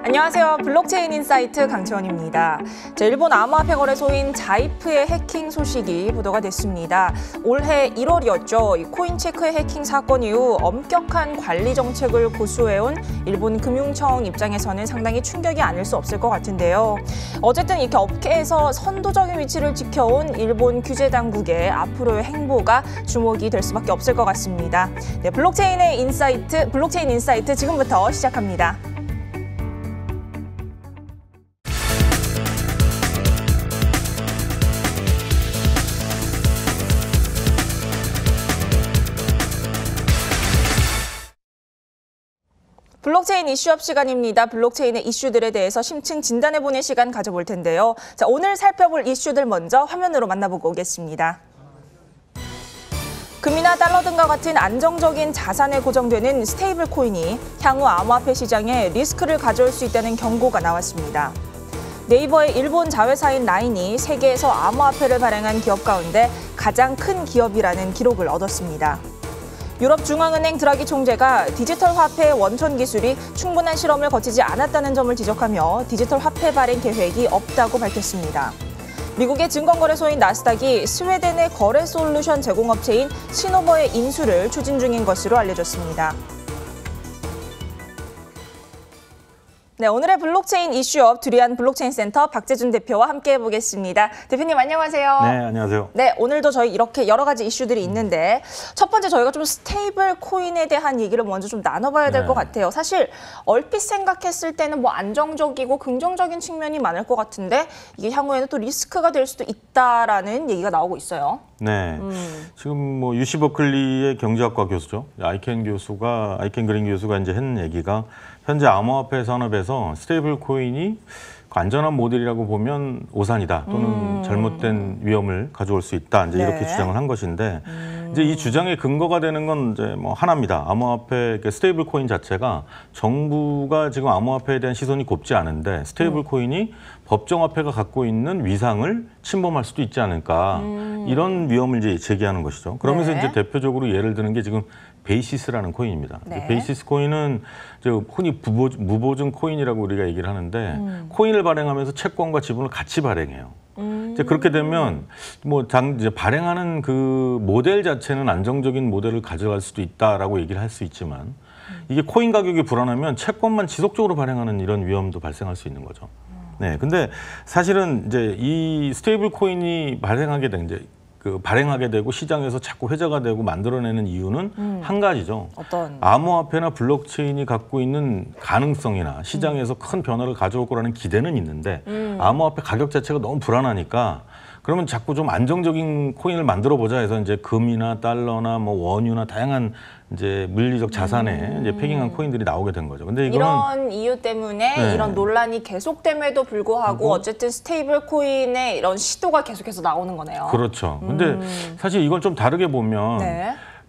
안녕하세요. 블록체인 인사이트 강채원입니다. 일본 암호화폐 거래소인 자이프의 해킹 소식이 보도가 됐습니다. 올해 1월이었죠. 이 코인체크의 해킹 사건 이후 엄격한 관리 정책을 고수해온 일본 금융청 입장에서는 상당히 충격이 아닐 수 없을 것 같은데요. 어쨌든 이렇게 업계에서 선도적인 위치를 지켜온 일본 규제 당국의 앞으로의 행보가 주목이 될 수밖에 없을 것 같습니다. 네, 블록체인 인사이트 지금부터 시작합니다. 블록체인 이슈업 시간입니다. 블록체인의 이슈들에 대해서 심층 진단해보는 시간 가져볼 텐데요. 자, 오늘 살펴볼 이슈들 먼저 화면으로 만나보고 오겠습니다. 금이나 달러 등과 같은 안정적인 자산에 고정되는 스테이블 코인이 향후 암호화폐 시장에 리스크를 가져올 수 있다는 경고가 나왔습니다. 네이버의 일본 자회사인 라인이 세계에서 암호화폐를 발행한 기업 가운데 가장 큰 기업이라는 기록을 얻었습니다. 유럽중앙은행 드라기 총재가 디지털 화폐의 원천 기술이 충분한 실험을 거치지 않았다는 점을 지적하며 디지털 화폐 발행 계획이 없다고 밝혔습니다. 미국의 증권거래소인 나스닥이 스웨덴의 거래 솔루션 제공업체인 시노버의 인수를 추진 중인 것으로 알려졌습니다. 네, 오늘의 블록체인 이슈업 두리안 블록체인 센터 박재준 대표와 함께 해보겠습니다. 대표님 안녕하세요. 네, 안녕하세요. 네, 오늘도 저희 이렇게 여러 가지 이슈들이 있는데 첫 번째 저희가 좀 스테이블 코인에 대한 얘기를 먼저 좀 나눠봐야 될 것 같아요. 사실 얼핏 생각했을 때는 뭐 안정적이고 긍정적인 측면이 많을 것 같은데 이게 향후에는 또 리스크가 될 수도 있다라는 얘기가 나오고 있어요. 네, 지금 뭐 UC 버클리의 경제학과 교수죠. 아이켄 그린 교수가 이제 한 얘기가 현재 암호화폐 산업에서 스테이블 코인이 안전한 모델이라고 보면 오산이다 또는 잘못된 위험을 가져올 수 있다 이제 이렇게 주장을 한 것인데 이제 이 주장의 근거가 되는 건 이제 뭐 하나입니다. 암호화폐 스테이블 코인 자체가 정부가 지금 암호화폐에 대한 시선이 곱지 않은데 스테이블 코인이 법정화폐가 갖고 있는 위상을 침범할 수도 있지 않을까 이런 위험을 이제 제기하는 것이죠. 그러면서 이제 대표적으로 예를 드는 게 지금 베이시스라는 코인입니다. 베이시스 코인은 흔히 무보증 코인이라고 우리가 얘기를 하는데 코인을 발행하면서 채권과 지분을 같이 발행해요. 이제 그렇게 되면 이제 발행하는 그 모델 자체는 안정적인 모델을 가져갈 수도 있다라고 얘기를 할 수 있지만 이게 코인 가격이 불안하면 채권만 지속적으로 발행하는 이런 위험도 발생할 수 있는 거죠. 네, 근데 사실은 이제 이 스테이블 코인이 발행하게 되고 시장에서 자꾸 회자가 되고 만들어내는 이유는 한 가지죠. 어떤? 암호화폐나 블록체인이 갖고 있는 가능성이나 시장에서 큰 변화를 가져올 거라는 기대는 있는데 암호화폐 가격 자체가 너무 불안하니까 그러면 자꾸 좀 안정적인 코인을 만들어 보자 해서 이제 금이나 달러나 뭐 원유나 다양한 이제 물리적 자산에 이제 패깅한 코인들이 나오게 된 거죠. 근데 이런 이유 때문에 이런 논란이 계속됨에도 불구하고 어쨌든 스테이블 코인의 이런 시도가 계속해서 나오는 거네요. 그렇죠. 근데 사실 이걸 좀 다르게 보면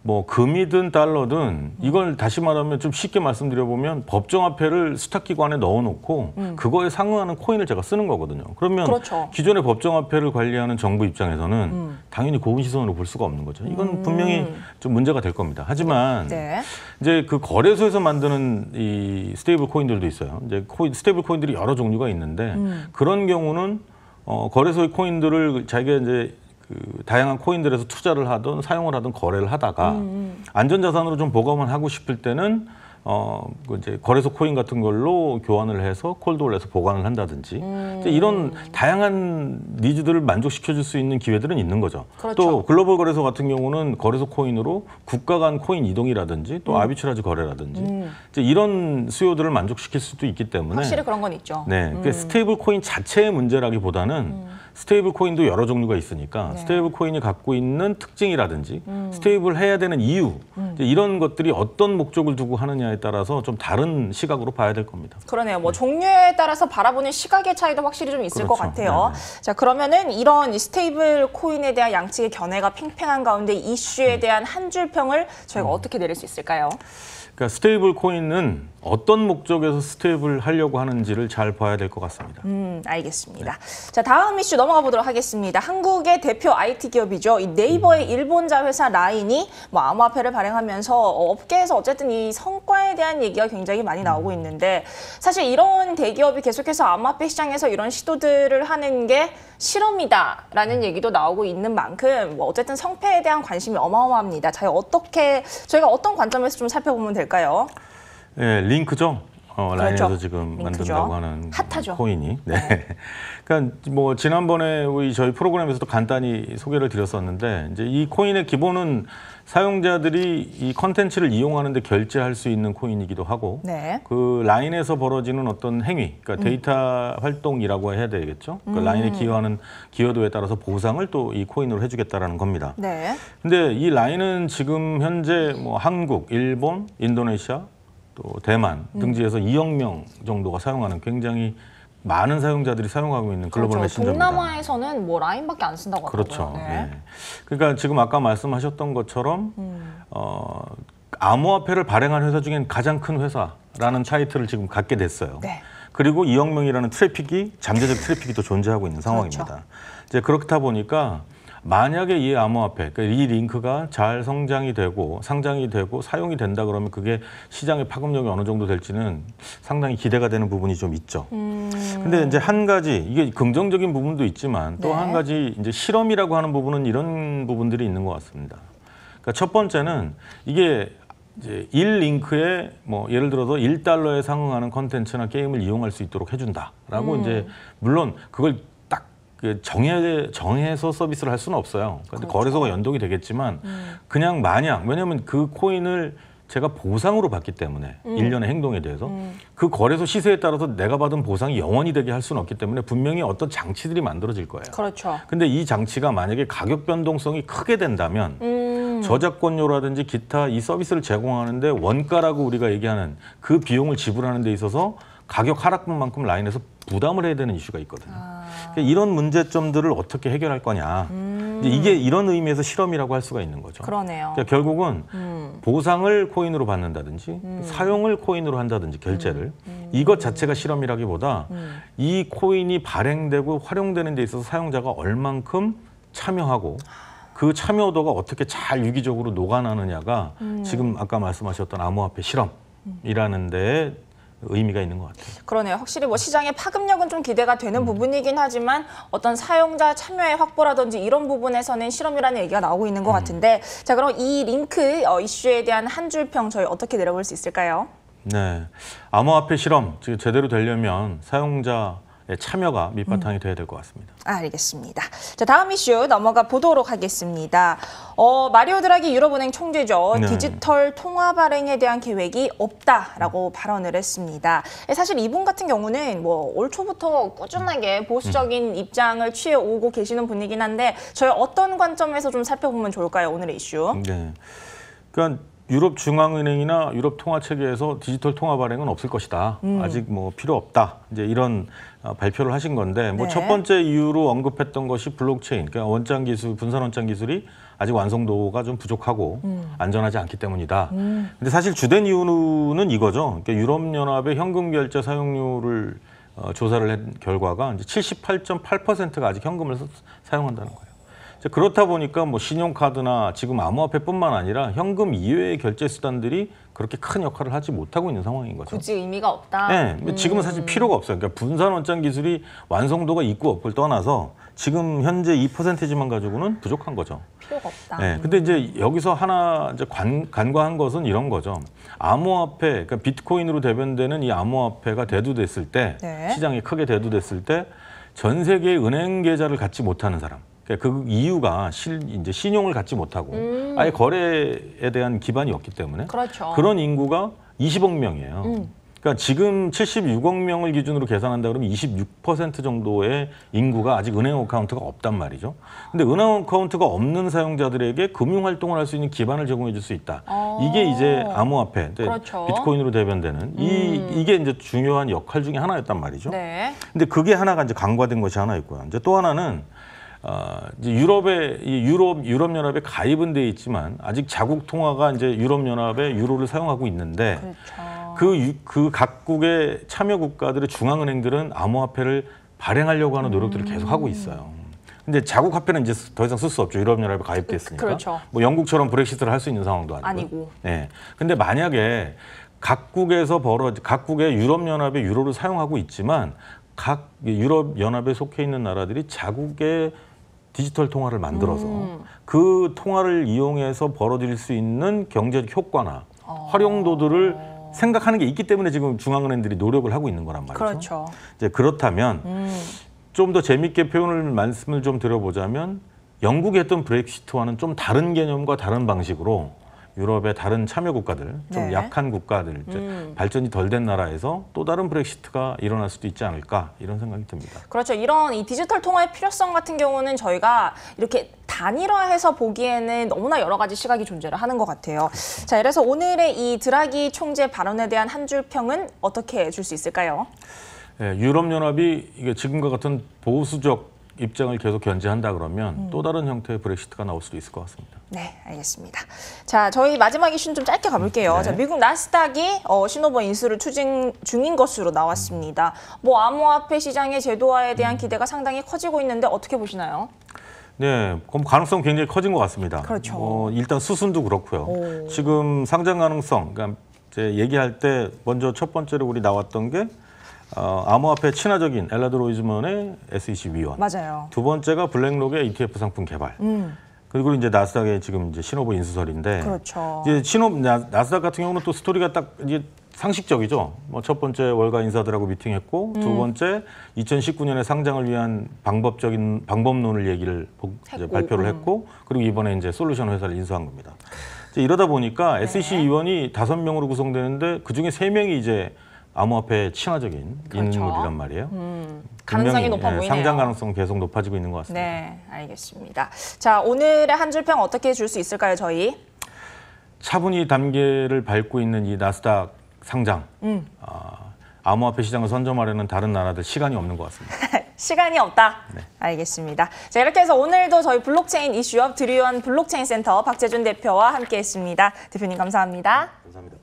뭐 금이든 달러든 이걸 다시 말하면 좀 쉽게 말씀드려보면 법정화폐를 수탁기관에 넣어놓고 그거에 상응하는 코인을 제가 쓰는 거거든요. 그러면 기존의 법정화폐를 관리하는 정부 입장에서는 당연히 고운 시선으로 볼 수가 없는 거죠. 이건 분명히 좀 문제가 될 겁니다. 하지만 이제 그 거래소에서 만드는 이 스테이블 코인들도 있어요. 이제 스테이블 코인들이 여러 종류가 있는데 그런 경우는 거래소의 코인들을 자기가 이제 다양한 코인들에서 투자를 하든 사용을 하든 거래를 하다가 안전자산으로 좀 보관을 하고 싶을 때는 이제 거래소 코인 같은 걸로 교환을 해서 콜드홀에서 보관을 한다든지 이런 다양한 니즈들을 만족시켜줄 수 있는 기회들은 있는 거죠. 또 글로벌 거래소 같은 경우는 거래소 코인으로 국가 간 코인 이동이라든지 또 아비트라지 거래라든지 이제 이런 수요들을 만족시킬 수도 있기 때문에 확실히 그런 건 있죠. 네, 스테이블 코인 자체의 문제라기보다는 스테이블 코인도 여러 종류가 있으니까 스테이블 코인이 갖고 있는 특징이라든지 스테이블 해야 되는 이유 이런 것들이 어떤 목적을 두고 하느냐에 따라서 좀 다른 시각으로 봐야 될 겁니다. 그러네요. 뭐 종류에 따라서 바라보는 시각의 차이도 확실히 좀 있을 것 같아요. 자, 그러면은 이런 스테이블 코인에 대한 양측의 견해가 팽팽한 가운데 이슈에 대한 한 줄 평을 저희가 어떻게 내릴 수 있을까요? 그러니까 스테이블 코인은 어떤 목적에서 스텝을 하려고 하는지를 잘 봐야 될 것 같습니다. 알겠습니다. 자, 다음 이슈 넘어가 보도록 하겠습니다. 한국의 대표 IT 기업이죠. 이 네이버의 일본자 회사 라인이 뭐 암호화폐를 발행하면서 업계에서 어쨌든 이 성과에 대한 얘기가 굉장히 많이 나오고 있는데 사실 이런 대기업이 계속해서 암호화폐 시장에서 이런 시도들을 하는 게 실험이다라는 얘기도 나오고 있는 만큼 뭐 어쨌든 성패에 대한 관심이 어마어마합니다. 저희가 어떤 관점에서 좀 살펴보면 될까요? 네, 링크죠. 라인에서 그렇죠. 지금 링크죠. 만든다고 하는 핫하죠. 코인이. 네. 그러니까 뭐 지난번에 저희 프로그램에서도 간단히 소개를 드렸었는데 이제 이 코인의 기본은 사용자들이 이 컨텐츠를 이용하는데 결제할 수 있는 코인이기도 하고 네. 그 라인에서 벌어지는 어떤 행위, 그러니까 데이터 활동이라고 해야 되겠죠. 그 라인에 기여하는 기여도에 따라서 보상을 또 이 코인으로 해주겠다라는 겁니다. 네. 근데 이 라인은 지금 현재 뭐 한국, 일본, 인도네시아 또 대만 등지에서 2억 명 정도가 사용하는 굉장히 많은 사용자들이 사용하고 있는 글로벌 그렇죠. 메신저입니다. 동남아에서는 뭐 라인밖에 안 쓴다고 하더라고요. 그렇죠. 네. 예. 그러니까 지금 아까 말씀하셨던 것처럼 암호화폐를 발행한 회사 중엔 가장 큰 회사라는 타이틀을 지금 갖게 됐어요. 네. 그리고 2억 명이라는 트래픽이 잠재적 트래픽이 또 존재하고 있는 상황입니다. 그렇죠. 이제 그렇다 보니까 만약에 이 암호화폐, 그러니까 이 링크가 잘 성장이 되고 상장이 되고 사용이 된다 그러면 그게 시장의 파급력이 어느 정도 될지는 상당히 기대가 되는 부분이 좀 있죠. 근데 이제 한 가지 이게 긍정적인 부분도 있지만 또 한 네. 가지 이제 실험이라고 하는 부분은 이런 부분들이 있는 것 같습니다. 그러니까 첫 번째는 이게 이제 1링크에 뭐 예를 들어서 1달러에 상응하는 컨텐츠나 게임을 이용할 수 있도록 해준다라고 이제 물론 그걸 정해서 서비스를 할 수는 없어요. 그런데 그렇죠. 거래소가 연동이 되겠지만 그냥 마냥 왜냐하면 그 코인을 제가 보상으로 받기 때문에 일련의 행동에 대해서 그 거래소 시세에 따라서 내가 받은 보상이 영원히 되게 할 수는 없기 때문에 분명히 어떤 장치들이 만들어질 거예요. 그렇죠. 근데 이 장치가 만약에 가격 변동성이 크게 된다면 저작권료라든지 기타 이 서비스를 제공하는데 원가라고 우리가 얘기하는 그 비용을 지불하는 데 있어서 가격 하락분만큼 라인에서 부담을 해야 되는 이슈가 있거든요. 그러니까 이런 문제점들을 어떻게 해결할 거냐. 이제 이게 이런 의미에서 실험이라고 할 수가 있는 거죠. 그러네요. 그러니까 결국은 보상을 코인으로 받는다든지 사용을 코인으로 한다든지 결제를 이것 자체가 실험이라기보다 이 코인이 발행되고 활용되는 데 있어서 사용자가 얼만큼 참여하고 그 참여도가 어떻게 잘 유기적으로 녹아나느냐가 지금 아까 말씀하셨던 암호화폐 실험이라는 데에 의미가 있는 것 같아요. 그러네요. 확실히 뭐 시장의 파급력은 좀 기대가 되는 부분이긴 하지만 어떤 사용자 참여의 확보라든지 이런 부분에서는 실험이라는 얘기가 나오고 있는 것 같은데 자 그럼 이 링크 이슈에 대한 한 줄 평 저희 어떻게 내려볼 수 있을까요? 네, 암호화폐 실험 제대로 되려면 사용자의 참여가 밑바탕이 돼야 될 것 같습니다. 알겠습니다. 자 다음 이슈 넘어가 보도록 하겠습니다. 마리오 드라기 유럽은행 총재죠. 네. 디지털 통화 발행에 대한 계획이 없다라고 발언을 했습니다. 사실 이분 같은 경우는 뭐 올 초부터 꾸준하게 보수적인 입장을 취해 오고 계시는 분이긴 한데 저희 어떤 관점에서 좀 살펴보면 좋을까요? 오늘의 이슈. 네, 그러니까 유럽 중앙은행이나 유럽 통화 체계에서 디지털 통화 발행은 없을 것이다. 아직 뭐 필요 없다. 이제 이런 발표를 하신 건데 뭐 네. 첫 번째 이유로 언급했던 것이 블록체인, 그러니까 원장 기술, 분산 원장 기술이 아직 완성도가 좀 부족하고 안전하지 않기 때문이다. 근데 사실 주된 이유는 이거죠. 그러니까 유럽 연합의 현금 결제 사용률을 조사를 한 결과가 이제 78.8%가 아직 현금을 사용한다는 거예요. 그렇다 보니까 뭐 신용카드나 지금 암호화폐뿐만 아니라 현금 이외의 결제 수단들이 그렇게 큰 역할을 하지 못하고 있는 상황인 거죠. 굳이 의미가 없다. 네, 지금은 사실 필요가 없어요. 그러니까 분산 원장 기술이 완성도가 있고 없고를 떠나서 지금 현재 2%만 가지고는 부족한 거죠. 필요가 없다. 네, 근데 이제 여기서 하나 이제 간과한 것은 이런 거죠. 암호화폐, 그러니까 비트코인으로 대변되는 이 암호화폐가 대두됐을 때, 네. 시장이 크게 대두됐을 때 전 세계의 은행 계좌를 갖지 못하는 사람. 그 이유가 이제 신용을 갖지 못하고 아예 거래에 대한 기반이 없기 때문에 그렇죠. 그런 인구가 20억 명이에요. 그러니까 지금 76억 명을 기준으로 계산한다 그러면 26% 정도의 인구가 아직 은행 어카운트가 없단 말이죠. 근데 은행 어카운트가 없는 사용자들에게 금융 활동을 할 수 있는 기반을 제공해 줄 수 있다. 이게 이제 암호화폐, 그렇죠. 비트코인으로 대변되는 이게 이제 중요한 역할 중에 하나였단 말이죠. 네. 근데 그게 하나가 이제 간과된 것이 하나 있고요. 이제 또 하나는 이제 유럽 연합에 가입은 돼 있지만 아직 자국 통화가 이제 유럽 연합의 유로를 사용하고 있는데 그렇죠. 그 각국의 참여 국가들의 중앙은행들은 암호화폐를 발행하려고 하는 노력들을 계속 하고 있어요. 근데 자국 화폐는 이제 더 이상 쓸 수 없죠. 유럽연합에 가입됐으니까. 그렇죠. 뭐 영국처럼 브렉시트를 할 수 있는 상황도 아니고. 네. 근데 만약에 각국의 유럽연합의 유로를 사용하고 있지만 각 유럽연합에 속해 있는 나라들이 자국의 디지털 통화를 만들어서 그 통화를 이용해서 벌어들일 수 있는 경제적 효과나 활용도들을 생각하는 게 있기 때문에 지금 중앙은행들이 노력을 하고 있는 거란 말이죠. 그렇죠. 이제 그렇다면 좀 더 재밌게 말씀을 좀 드려보자면 영국이 했던 브렉시트와는 좀 다른 개념과 다른 방식으로 유럽의 다른 참여 국가들, 좀 네. 약한 국가들, 발전이 덜 된 나라에서 또 다른 브렉시트가 일어날 수도 있지 않을까 이런 생각이 듭니다. 그렇죠. 이런 이 디지털 통화의 필요성 같은 경우는 저희가 이렇게 단일화해서 보기에는 너무나 여러 가지 시각이 존재를 하는 것 같아요. 자, 그래서 오늘의 이 드라기 총재 발언에 대한 한 줄 평은 어떻게 줄 수 있을까요? 네, 유럽연합이 이게 지금과 같은 보수적 입장을 계속 견제한다 그러면 또 다른 형태의 브렉시트가 나올 수도 있을 것 같습니다. 네, 알겠습니다. 자, 저희 마지막 이슈는 좀 짧게 가볼게요. 네. 자, 미국 나스닥이 신호번 인수를 추진 중인 것으로 나왔습니다. 뭐 암호화폐 시장의 제도화에 대한 기대가 상당히 커지고 있는데 어떻게 보시나요? 네, 그럼 가능성 굉장히 커진 것 같습니다. 그렇죠. 일단 수순도 그렇고요. 지금 상장 가능성, 그러니까 이제 얘기할 때 먼저 첫 번째로 우리 나왔던 게 암호화폐 친화적인 엘라드 로이즈먼의 SEC 위원. 맞아요. 두 번째가 블랙록의 ETF 상품 개발. 그리고 이제 나스닥의 지금 이제 신호부 인수설인데. 그렇죠. 이제 나스닥 같은 경우는 또 스토리가 딱 이제 상식적이죠. 뭐 첫 번째 월가 인사들하고 미팅했고 두 번째 2019년에 상장을 위한 방법론을 이제 발표를 했고 그리고 이번에 이제 솔루션 회사를 인수한 겁니다. 이제 이러다 보니까 SEC 위원이 5명으로 구성되는데 그 중에 3명이 이제 암호화폐 친화적인 그렇죠. 인물이란 말이에요. 가능성이 높아 보이네요. 상장 가능성은 계속 높아지고 있는 것 같습니다. 네, 알겠습니다. 자, 오늘의 한 줄 평 어떻게 줄 수 있을까요, 저희? 차분히 단계를 밟고 있는 이 나스닥 상장. 암호화폐 시장을 선점하려는 다른 나라들 시간이 없는 것 같습니다. 시간이 없다. 네. 알겠습니다. 자, 이렇게 해서 오늘도 저희 블록체인 이슈업 드리원 블록체인 센터 박재준 대표와 함께했습니다. 대표님 감사합니다. 감사합니다.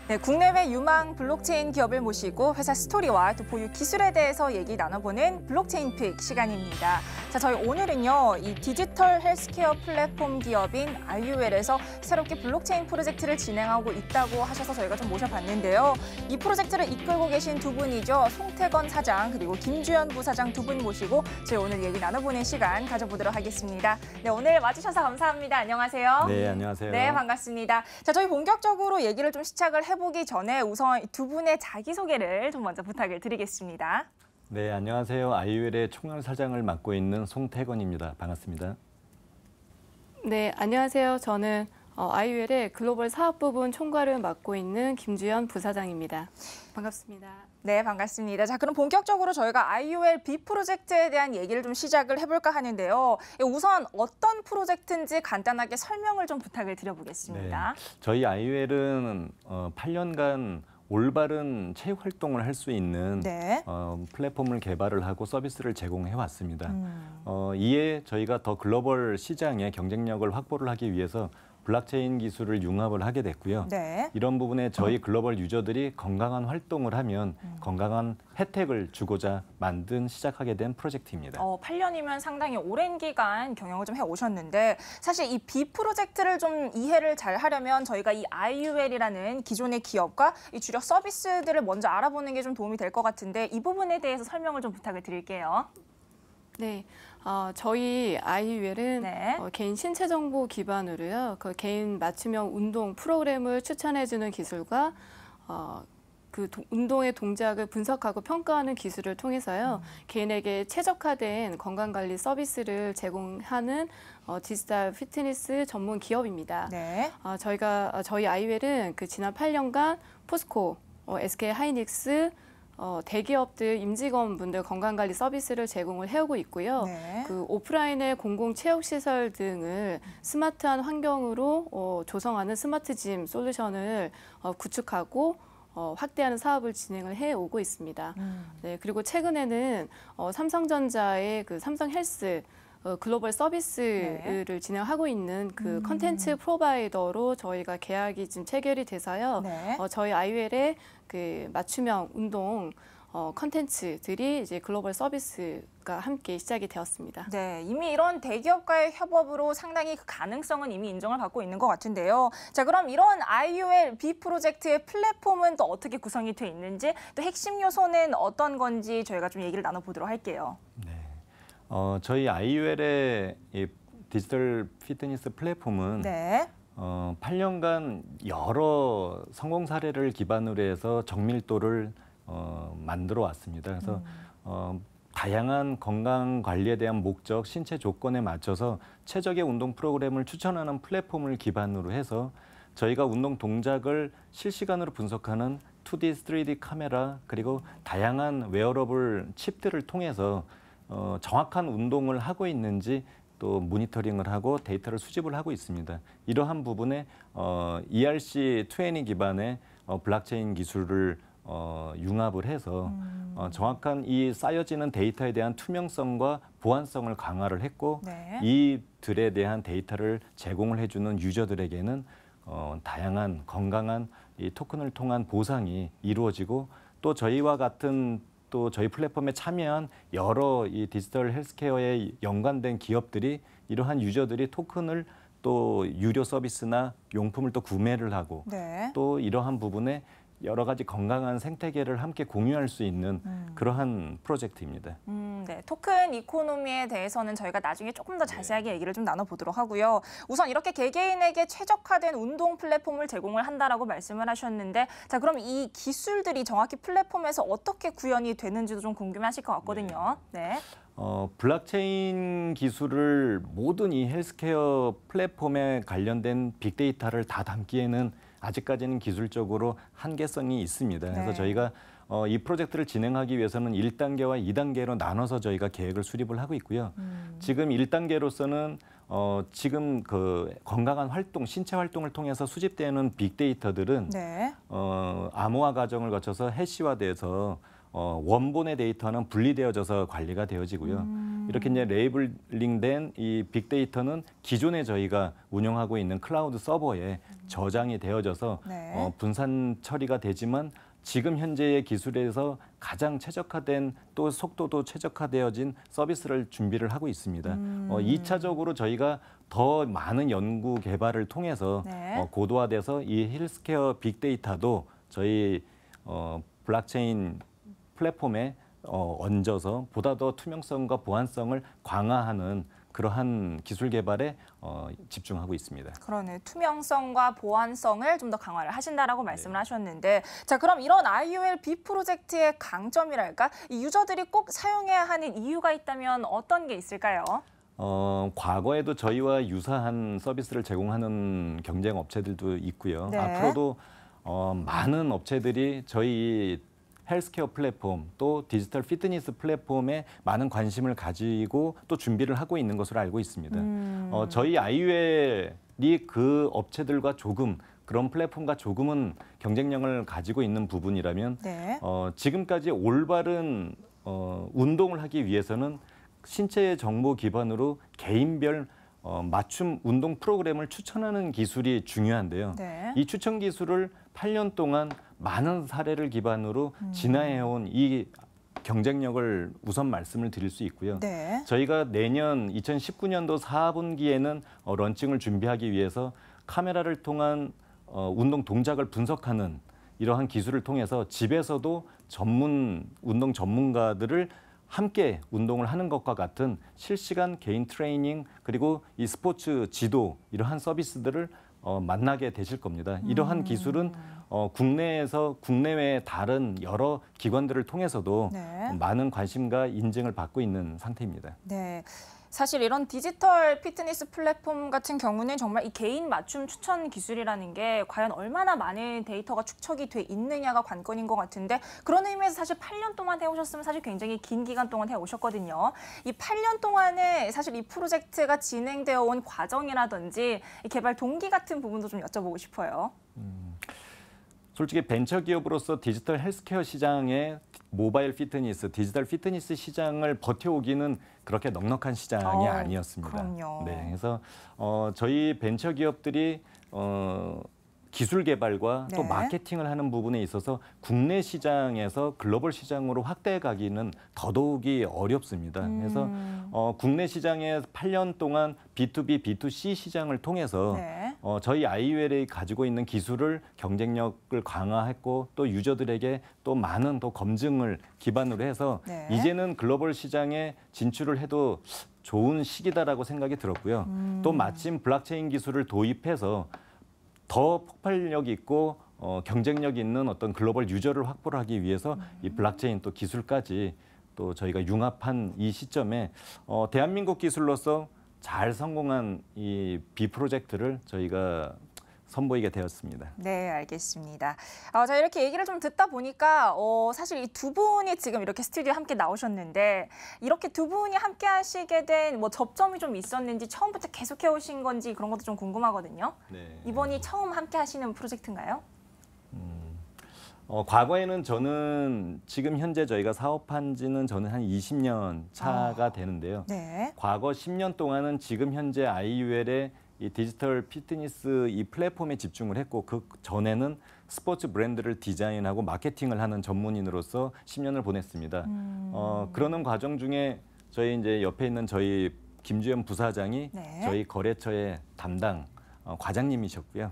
네, 국내외 유망 블록체인 기업을 모시고 회사 스토리와 또 보유 기술에 대해서 얘기 나눠보는 블록체인 픽 시간입니다. 자, 저희 오늘은요, 이 디지털 헬스케어 플랫폼 기업인 IUL에서 새롭게 블록체인 프로젝트를 진행하고 있다고 하셔서 저희가 좀 모셔봤는데요. 이 프로젝트를 이끌고 계신 두 분이죠. 송태건 사장 그리고 김주현 부사장 두 분 모시고 저희 오늘 얘기 나눠보는 시간 가져보도록 하겠습니다. 네, 오늘 와주셔서 감사합니다. 안녕하세요. 네, 안녕하세요. 네, 반갑습니다. 자, 저희 본격적으로 얘기를 좀 시작을 해보기 전에 우선 두 분의 자기소개를 좀 먼저 부탁을 드리겠습니다. 네, 안녕하세요. 아이웰의 총괄사장을 맡고 있는 송태건입니다. 반갑습니다. 네, 안녕하세요. 저는 아이웰의 글로벌 사업부분 총괄을 맡고 있는 김주현 부사장입니다. 반갑습니다. 네, 반갑습니다. 자, 그럼 본격적으로 저희가 IUL B 프로젝트에 대한 얘기를 좀 시작을 해볼까 하는데요. 우선 어떤 프로젝트인지 간단하게 설명을 좀 부탁을 드려보겠습니다. 네, 저희 아이웰은 8년간 올바른 체육 활동을 할 수 있는 네. 플랫폼을 개발을 하고 서비스를 제공해 왔습니다. 이에 저희가 더 글로벌 시장의 경쟁력을 확보를 하기 위해서 블록체인 기술을 융합을 하게 됐고요. 네. 이런 부분에 저희 글로벌 유저들이 건강한 활동을 하면 건강한 혜택을 주고자 시작하게 된 프로젝트입니다. 8년이면 상당히 오랜 기간 경영을 좀 해오셨는데 사실 이 B 프로젝트를 좀 이해를 잘 하려면 저희가 이 IUL이라는 기존의 기업과 이 주력 서비스들을 먼저 알아보는 게 좀 도움이 될 것 같은데 이 부분에 대해서 설명을 좀 부탁을 드릴게요. 네, 저희 IUL은 네. 개인 신체 정보 기반으로요. 그 개인 맞춤형 운동 프로그램을 추천해주는 기술과 운동의 동작을 분석하고 평가하는 기술을 통해서요. 개인에게 최적화된 건강관리 서비스를 제공하는 디지털 피트니스 전문 기업입니다. 네. 저희 IUL은 지난 8년간 포스코, SK 하이닉스, 대기업들 임직원분들 건강관리 서비스를 제공을 해오고 있고요. 네. 오프라인의 공공체육시설 등을 스마트한 환경으로 조성하는 스마트짐 솔루션을 구축하고 확대하는 사업을 진행을 해오고 있습니다. 네, 그리고 최근에는 삼성전자의 삼성 헬스 글로벌 서비스를 진행하고 있는 컨텐츠 프로바이더로 저희가 계약이 지금 체결이 돼서요. 네. 저희 IUL의 맞춤형 운동 컨텐츠들이 이제 글로벌 서비스가 함께 시작이 되었습니다. 네, 이미 이런 대기업과의 협업으로 상당히 그 가능성은 이미 인정을 받고 있는 것 같은데요. 자, 그럼 이런 IUL B 프로젝트의 플랫폼은 또 어떻게 구성이 돼 있는지, 또 핵심 요소는 어떤 건지 저희가 좀 얘기를 나눠보도록 할게요. 네. 저희 IUL의 이 디지털 피트니스 플랫폼은 네. 8년간 여러 성공 사례를 기반으로 해서 정밀도를 만들어 왔습니다. 그래서 다양한 건강 관리에 대한 목적, 신체 조건에 맞춰서 최적의 운동 프로그램을 추천하는 플랫폼을 기반으로 해서 저희가 운동 동작을 실시간으로 분석하는 2D, 3D 카메라 그리고 다양한 웨어러블 칩들을 통해서 정확한 운동을 하고 있는지 또 모니터링을 하고 데이터를 수집을 하고 있습니다. 이러한 부분에 ERC20 기반의 블록체인 기술을 융합을 해서 정확한 이 쌓여지는 데이터에 대한 투명성과 보안성을 강화를 했고 네. 이들에 대한 데이터를 제공을 해주는 유저들에게는 다양한 건강한 이 토큰을 통한 보상이 이루어지고 또 저희와 같은 또 저희 플랫폼에 참여한 여러 이 디지털 헬스케어에 연관된 기업들이 이러한 유저들이 토큰을 또 유료 서비스나 용품을 또 구매를 하고 네. 또 이러한 부분에 여러 가지 건강한 생태계를 함께 공유할 수 있는 그러한 프로젝트입니다. 네, 토큰 이코노미에 대해서는 저희가 나중에 조금 더 자세하게 얘기를 좀 나눠보도록 하고요. 우선 이렇게 개개인에게 최적화된 운동 플랫폼을 제공을 한다라고 말씀을 하셨는데, 자, 그럼 이 기술들이 정확히 플랫폼에서 어떻게 구현이 되는지도 좀 궁금하실 것 같거든요. 네. 블록체인 기술을 모든 이 헬스케어 플랫폼에 관련된 빅데이터를 다 담기에는 아직까지는 기술적으로 한계성이 있습니다. 그래서 네. 저희가 이 프로젝트를 진행하기 위해서는 1단계와 2단계로 나눠서 저희가 계획을 수립을 하고 있고요. 지금 1단계로서는 지금 그 건강한 활동, 신체 활동을 통해서 수집되는 빅데이터들은 네. 암호화 과정을 거쳐서 해시화돼서 원본의 데이터는 분리되어져서 관리가 되어지고요. 이렇게 이제 레이블링된 이 빅데이터는 기존에 저희가 운영하고 있는 클라우드 서버에 저장이 되어져서 네. 분산 처리가 되지만 지금 현재의 기술에서 가장 최적화된 또 속도도 최적화되어진 서비스를 준비를 하고 있습니다. 2차적으로 저희가 더 많은 연구 개발을 통해서 네. 고도화돼서 이 헬스케어 빅데이터도 저희 블록체인 플랫폼에 얹어서 보다 더 투명성과 보안성을 강화하는 그러한 기술 개발에 집중하고 있습니다. 그러네. 투명성과 보안성을 좀 더 강화를 하신다라고 말씀을 하셨는데, 자, 그럼 이런 IUL B 프로젝트의 강점이랄까? 이 유저들이 꼭 사용해야 하는 이유가 있다면 어떤 게 있을까요? 과거에도 저희와 유사한 서비스를 제공하는 경쟁 업체들도 있고요. 네. 앞으로도 많은 업체들이 저희 헬스케어 플랫폼 또 디지털 피트니스 플랫폼에 많은 관심을 가지고 또 준비를 하고 있는 것으로 알고 있습니다. 저희 IUL이 그 업체들과 조금 그런 플랫폼과 조금은 경쟁력을 가지고 있는 부분이라면 네. 지금까지 올바른 운동을 하기 위해서는 신체 정보 기반으로 개인별 맞춤 운동 프로그램을 추천하는 기술이 중요한데요. 네. 이 추천 기술을 8년 동안 많은 사례를 기반으로 진화해온 이 경쟁력을 우선 말씀을 드릴 수 있고요. 네. 저희가 내년 2019년도 4분기에는 런칭을 준비하기 위해서 카메라를 통한 운동 동작을 분석하는 이러한 기술을 통해서 집에서도 운동 전문가들을 함께 운동을 하는 것과 같은 실시간 개인 트레이닝 그리고 이 스포츠 지도 이러한 서비스들을 만나게 되실 겁니다. 이러한 기술은 국내외의 다른 여러 기관들을 통해서도 네. 많은 관심과 인증을 받고 있는 상태입니다. 네. 사실 이런 디지털 피트니스 플랫폼 같은 경우는 정말 이 개인 맞춤 추천 기술이라는 게 과연 얼마나 많은 데이터가 축적이 돼 있느냐가 관건인 것 같은데 그런 의미에서 사실 8년 동안 해오셨으면 사실 굉장히 긴 기간 동안 해오셨거든요. 이 8년 동안에 사실 이 프로젝트가 진행되어 온 과정이라든지 이 개발 동기 같은 부분도 좀 여쭤보고 싶어요. 솔직히 벤처기업으로서 디지털 헬스케어 시장에 모바일 피트니스, 디지털 피트니스 시장을 버텨오기는 그렇게 넉넉한 시장이 아니었습니다. 그럼요. 네, 그래서 저희 벤처기업들이 기술 개발과 또 네. 마케팅을 하는 부분에 있어서 국내 시장에서 글로벌 시장으로 확대해 가기는 더더욱이 어렵습니다. 그래서 국내 시장에 8년 동안 B2B, B2C 시장을 통해서 네. 저희 아이웰이 가지고 있는 기술을 경쟁력을 강화했고 또 유저들에게 또 많은 또 검증을 기반으로 해서 네. 이제는 글로벌 시장에 진출을 해도 좋은 시기다라고 생각이 들었고요. 또 마침 블록체인 기술을 도입해서 더 폭발력 있고 경쟁력 있는 어떤 글로벌 유저를 확보를 하기 위해서 이 블록체인 또 기술까지 또 저희가 융합한 이 시점에 대한민국 기술로서 잘 성공한 이 B 프로젝트를 저희가 선보이게 되었습니다. 네, 알겠습니다. 자, 이렇게 얘기를 좀 듣다 보니까 사실 이 두 분이 지금 이렇게 스튜디오에 함께 나오셨는데 이렇게 두 분이 함께 하시게 된 뭐 접점이 좀 있었는지 처음부터 계속해 오신 건지 그런 것도 좀 궁금하거든요. 네. 이번이 처음 함께 하시는 프로젝트인가요? 과거에는 저는 지금 현재 저희가 사업한 지는 저는 한 20년 차가 되는데요. 네. 과거 10년 동안은 지금 현재 아이웰의 이 디지털 피트니스 이 플랫폼에 집중을 했고 그 전에는 스포츠 브랜드를 디자인하고 마케팅을 하는 전문인으로서 10년을 보냈습니다. 그러는 과정 중에 저희 이제 옆에 있는 저희 김주현 부사장이 네. 저희 거래처의 담당 과장님이셨고요.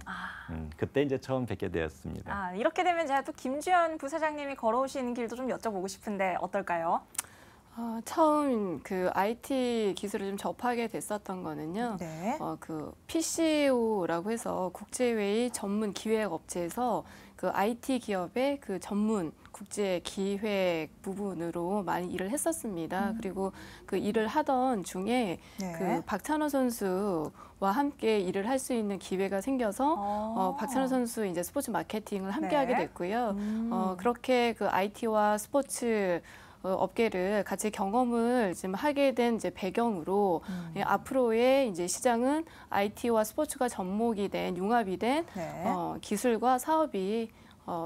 그때 이제 처음 뵙게 되었습니다. 이렇게 되면 제가 또 김주현 부사장님이 걸어오시는 길도 좀 여쭤보고 싶은데 어떨까요? 처음 그 IT 기술을 좀 접하게 됐었던 거는요. 네. 그 PCO라고 해서 국제회의 전문 기획 업체에서 그 IT 기업의 그 전문 국제 기획 부분으로 많이 일을 했었습니다. 그리고 그 일을 하던 중에 네. 그 박찬호 선수와 함께 일을 할 수 있는 기회가 생겨서 박찬호 선수 이제 스포츠 마케팅을 함께 네. 하게 됐고요. 그렇게 그 IT와 스포츠 업계를 같이 경험을 지금 하게 된 이제 배경으로 앞으로의 이제 시장은 IT와 스포츠가 접목이 된 융합이 된 네. 기술과 사업이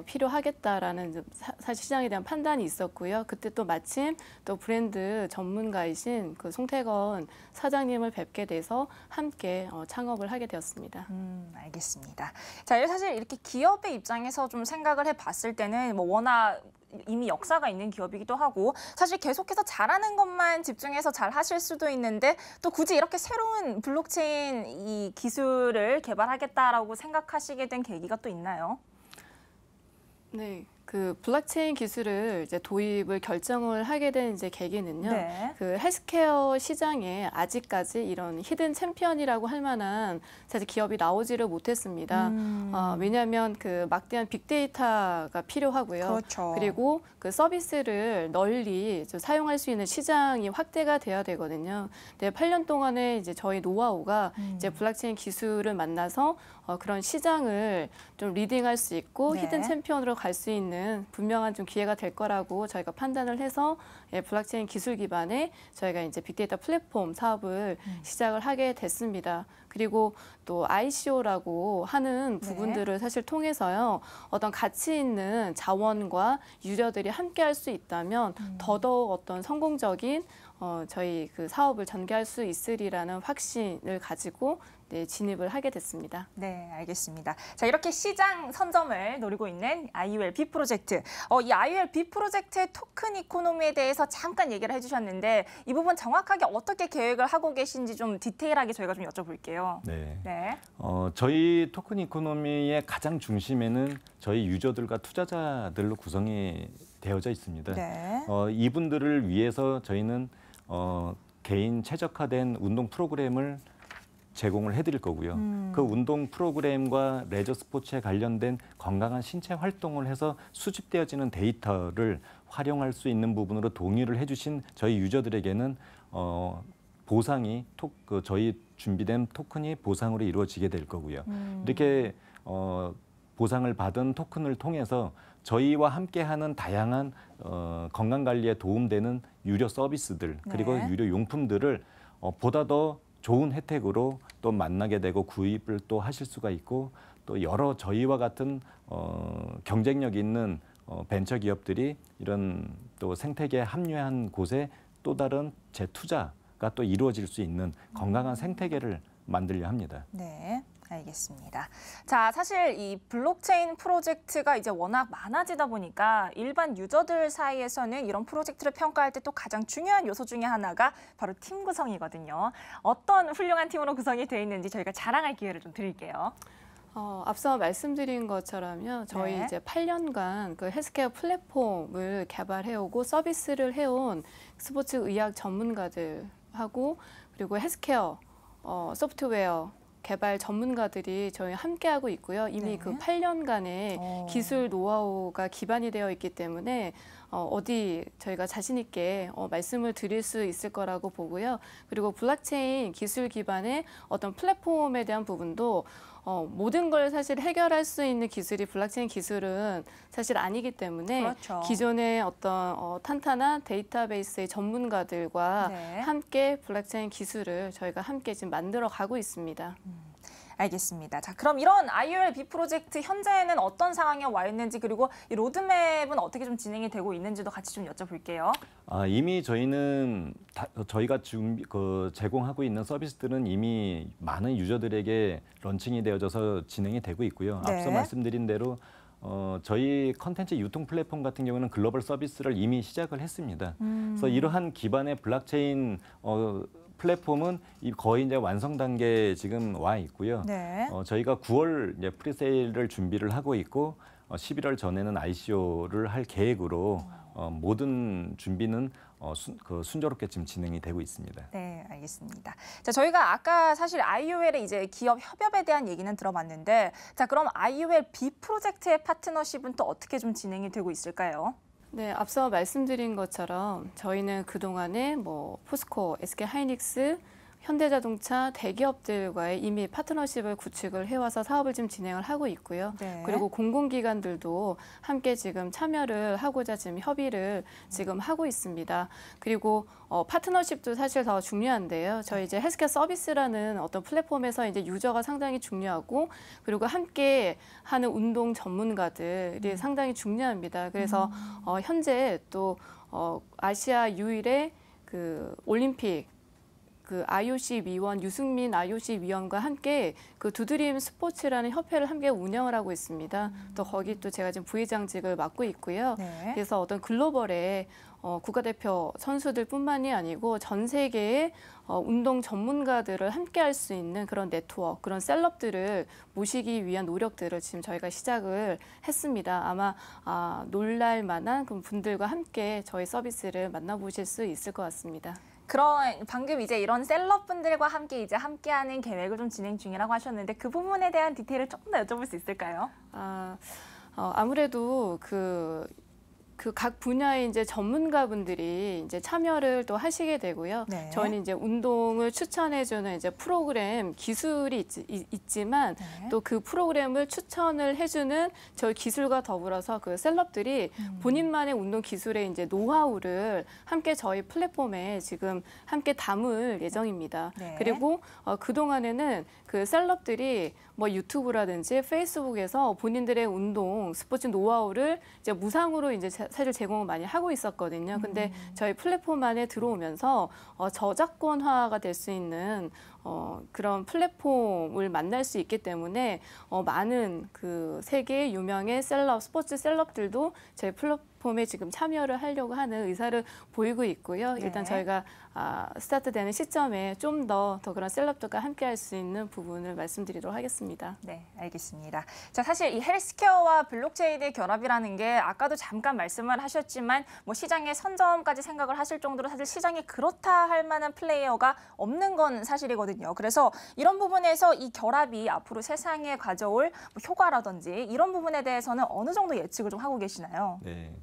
필요하겠다라는 사실 시장에 대한 판단이 있었고요. 그때 또 마침 또 브랜드 전문가이신 그 송태건 사장님을 뵙게 돼서 함께 창업을 하게 되었습니다. 알겠습니다. 자, 사실 이렇게 기업의 입장에서 좀 생각을 해봤을 때는 뭐 워낙 이미 역사가 있는 기업이기도 하고 사실 계속해서 잘하는 것만 집중해서 잘 하실 수도 있는데 또 굳이 이렇게 새로운 블록체인 이 기술을 개발하겠다라고 생각하시게 된 계기가 또 있나요? 네, 그 블록체인 기술을 이제 도입을 결정을 하게 된 이제 계기는요. 네. 그 헬스케어 시장에 아직까지 이런 히든 챔피언이라고 할 만한 사실 기업이 나오지를 못했습니다. 왜냐하면 그 막대한 빅데이터가 필요하고요. 그렇죠. 그리고 그 서비스를 널리 좀 사용할 수 있는 시장이 확대가 돼야 되거든요. 근데 8년 동안에 이제 저희 노하우가 이제 블록체인 기술을 만나서 그런 시장을 좀 리딩할 수 있고 네. 히든 챔피언으로 갈 수 있는 분명한 좀 기회가 될 거라고 저희가 판단을 해서 블록체인 기술 기반의 저희가 이제 빅데이터 플랫폼 사업을 시작을 하게 됐습니다. 그리고 또 ICO라고 하는 부분들을 사실 통해서요. 어떤 가치 있는 자원과 유저들이 함께 할 수 있다면 더더욱 어떤 성공적인 저희 그 사업을 전개할 수 있으리라는 확신을 가지고 네, 진입을 하게 됐습니다. 네, 알겠습니다. 자, 이렇게 시장 선점을 노리고 있는 IUL B 프로젝트. 이 IUL B 프로젝트의 토큰 이코노미에 대해서 잠깐 얘기를 해주셨는데 이 부분 정확하게 어떻게 계획을 하고 계신지 좀 디테일하게 저희가 좀 여쭤볼게요. 네. 네. 저희 토큰 이코노미의 가장 중심에는 저희 유저들과 투자자들로 구성이 되어져 있습니다. 네. 이분들을 위해서 저희는 개인 최적화된 운동 프로그램을 제공을 해드릴 거고요. 그 운동 프로그램과 레저 스포츠에 관련된 건강한 신체 활동을 해서 수집되어지는 데이터를 활용할 수 있는 부분으로 동의를 해주신 저희 유저들에게는 보상이 저희 준비된 토큰이 보상으로 이루어지게 될 거고요. 이렇게 보상을 받은 토큰을 통해서 저희와 함께하는 다양한 건강 관리에 도움되는 유료 서비스들 그리고 네. 유료 용품들을 보다 더 좋은 혜택으로 또 만나게 되고 구입을 또 하실 수가 있고 또 여러 저희와 같은 경쟁력 있는 벤처 기업들이 이런 또 생태계에 합류한 곳에 또 다른 재투자가 또 이루어질 수 있는 건강한 생태계를 만들려 합니다. 네. 알겠습니다. 자, 사실 이 블록체인 프로젝트가 이제 워낙 많아지다 보니까 일반 유저들 사이에서는 이런 프로젝트를 평가할 때 또 가장 중요한 요소 중에 하나가 바로 팀 구성이거든요. 어떤 훌륭한 팀으로 구성이 돼 있는지 저희가 자랑할 기회를 좀 드릴게요. 앞서 말씀드린 것처럼요. 저희 네. 이제 8년간 그 헬스케어 플랫폼을 개발해오고 서비스를 해온 스포츠 의학 전문가들하고 그리고 헬스케어 소프트웨어 개발 전문가들이 저희 함께하고 있고요. 이미 네. 그 8년간의 기술 노하우가 기반이 되어 있기 때문에 어디 저희가 자신 있게 말씀을 드릴 수 있을 거라고 보고요. 그리고 블록체인 기술 기반의 어떤 플랫폼에 대한 부분도 모든 걸 사실 해결할 수 있는 기술이 블록체인 기술은 사실 아니기 때문에 그렇죠. 기존의 어떤 탄탄한 데이터베이스의 전문가들과 네. 함께 블록체인 기술을 저희가 함께 지금 만들어 가고 있습니다. 알겠습니다. 자, 그럼 이런 IUL B 프로젝트 현재는 어떤 상황에 와 있는지 그리고 이 로드맵은 어떻게 좀 진행이 되고 있는지도 같이 좀 여쭤볼게요. 이미 저희는 저희가 제공하고 있는 서비스들은 이미 많은 유저들에게 런칭이 되어져서 진행이 되고 있고요. 네. 앞서 말씀드린 대로 저희 컨텐츠 유통 플랫폼 같은 경우는 글로벌 서비스를 이미 시작을 했습니다. 그래서 이러한 기반의 블록체인 플랫폼은 거의 이제 완성 단계에 지금 와 있고요. 네. 저희가 9월 이제 프리세일을 준비를 하고 있고 11월 전에는 ICO를 할 계획으로 모든 준비는 순조롭게 지금 진행이 되고 있습니다. 네, 알겠습니다. 자, 저희가 아까 사실 IUL의 이제 기업 협업에 대한 얘기는 들어봤는데, 자, 그럼 IUL B 프로젝트의 파트너십은 또 어떻게 좀 진행이 되고 있을까요? 네, 앞서 말씀드린 것처럼 저희는 그동안에 포스코, SK하이닉스, 현대자동차 대기업들과의 이미 파트너십을 구축을 해와서 사업을 지금 진행을 하고 있고요. 네. 그리고 공공기관들도 함께 지금 참여를 하고자 지금 협의를 지금 하고 있습니다. 그리고 파트너십도 사실 더 중요한데요. 저희 이제 헬스케어 서비스라는 어떤 플랫폼에서 이제 유저가 상당히 중요하고 그리고 함께 하는 운동 전문가들이 상당히 중요합니다. 그래서 현재 또 아시아 유일의 그 올림픽 그 IOC 위원 유승민 IOC 위원과 함께 그 두드림 스포츠라는 협회를 함께 운영을 하고 있습니다. 또 거기 또 제가 지금 부회장직을 맡고 있고요. 네. 그래서 어떤 글로벌의 국가대표 선수들뿐만이 아니고 전 세계의 운동 전문가들을 함께 할 수 있는 그런 네트워크, 그런 셀럽들을 모시기 위한 노력들을 지금 저희가 시작을 했습니다. 아마 놀랄 만한 그 분들과 함께 저희 서비스를 만나보실 수 있을 것 같습니다. 그런 방금 이제 이런 셀럽분들과 함께 이제 함께하는 계획을 좀 진행 중이라고 하셨는데 그 부분에 대한 디테일을 조금 더 여쭤볼 수 있을까요? 아무래도 그 각 분야의 이제 전문가분들이 이제 참여를 또 하시게 되고요. 네. 저희는 이제 운동을 추천해주는 이제 프로그램 기술이 있지만 네. 또 그 프로그램을 추천을 해주는 저희 기술과 더불어서 그 셀럽들이 본인만의 운동 기술의 이제 노하우를 함께 저희 플랫폼에 지금 함께 담을 예정입니다. 네. 그리고 그 동안에는 그 그 셀럽들이 뭐 유튜브라든지 페이스북에서 본인들의 운동, 스포츠 노하우를 이제 무상으로 이제 사실 제공을 많이 하고 있었거든요. 근데 저희 플랫폼 안에 들어오면서 저작권화가 될 수 있는 그런 플랫폼을 만날 수 있기 때문에 많은 그 세계 유명의 셀럽, 스포츠 셀럽들도 저희 플랫폼에 지금 참여를 하려고 하는 의사를 보이고 있고요. 일단 저희가 스타트되는 시점에 좀 더 그런 셀럽들과 함께할 수 있는 부분을 말씀드리도록 하겠습니다. 네, 알겠습니다. 자, 사실 이 헬스케어와 블록체인의 결합이라는 게 아까도 잠깐 말씀을 하셨지만 뭐 시장의 선점까지 생각을 하실 정도로 사실 시장에 그렇다 할 만한 플레이어가 없는 건 사실이거든요. 그래서 이런 부분에서 이 결합이 앞으로 세상에 가져올 뭐 효과라든지 이런 부분에 대해서는 어느 정도 예측을 좀 하고 계시나요? 네.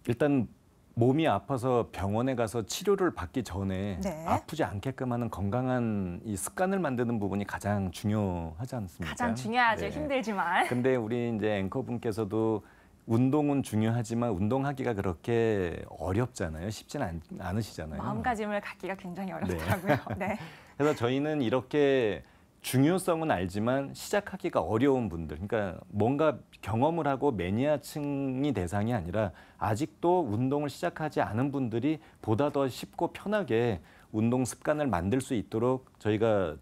일단 몸이 아파서 병원에 가서 치료를 받기 전에 네. 아프지 않게끔 하는 건강한 이 습관을 만드는 부분이 가장 중요하지 않습니까? 가장 중요하죠. 네. 힘들지만. 근데 우리 이제 앵커분께서도 운동은 중요하지만 운동하기가 그렇게 어렵잖아요. 쉽지는 않으시잖아요. 마음가짐을 갖기가 굉장히 어렵더라고요. 네. 그래서 저희는 이렇게 중요성은 알지만 시작하기가 어려운 분들, 그러니까 뭔가 경험을 하고 매니아층이 대상이 아니라 아직도 운동을 시작하지 않은 분들이 보다 더 쉽고 편하게 운동 습관을 만들 수 있도록 저희가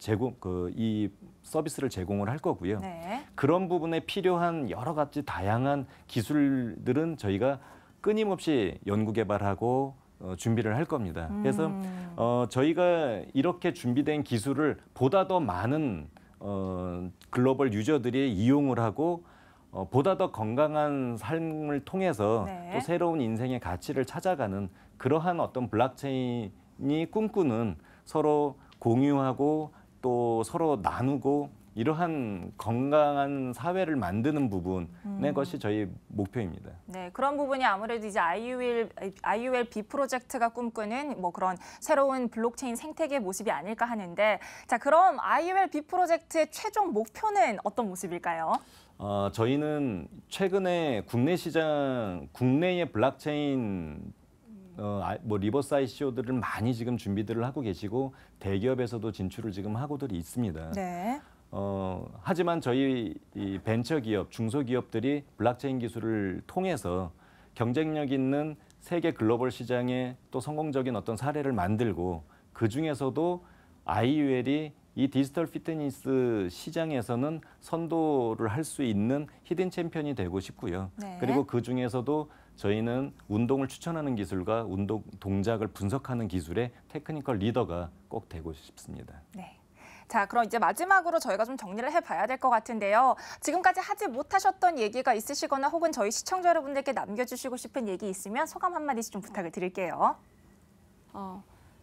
이 서비스를 제공을 할 거고요. 네. 그런 부분에 필요한 여러 가지 다양한 기술들은 저희가 끊임없이 연구 개발하고 준비를 할 겁니다. 그래서 저희가 이렇게 준비된 기술을 보다 더 많은 글로벌 유저들이 이용을 하고 보다 더 건강한 삶을 통해서 네. 또 새로운 인생의 가치를 찾아가는 그러한 어떤 블록체인이 꿈꾸는 서로 공유하고 또 서로 나누고 이러한 건강한 사회를 만드는 부분의 것이 저희 목표입니다. 네, 그런 부분이 아무래도 이제 IULB 프로젝트가 꿈꾸는 뭐 그런 새로운 블록체인 생태계 모습이 아닐까 하는데, 자, 그럼 IULB 프로젝트의 최종 목표는 어떤 모습일까요? 저희는 최근에 국내의 블록체인 뭐 리버스 ICO들을 많이 지금 준비들을 하고 계시고 대기업에서도 진출을 지금 하고들이 있습니다. 네. 하지만 저희 이 벤처기업, 중소기업들이 블록체인 기술을 통해서 경쟁력 있는 세계 글로벌 시장에 또 성공적인 어떤 사례를 만들고 그 중에서도 IUL이 이 디지털 피트니스 시장에서는 선도를 할 수 있는 히든 챔피언이 되고 싶고요. 네. 그리고 그 중에서도 저희는 운동을 추천하는 기술과 운동 동작을 분석하는 기술의 테크니컬 리더가 꼭 되고 싶습니다. 네. 자, 그럼 이제 마지막으로 저희가 좀 정리를 해봐야 될 것 같은데요. 지금까지 하지 못하셨던 얘기가 있으시거나 혹은 저희 시청자 여러분들께 남겨주시고 싶은 얘기 있으면 소감 한마디씩 좀 부탁을 드릴게요.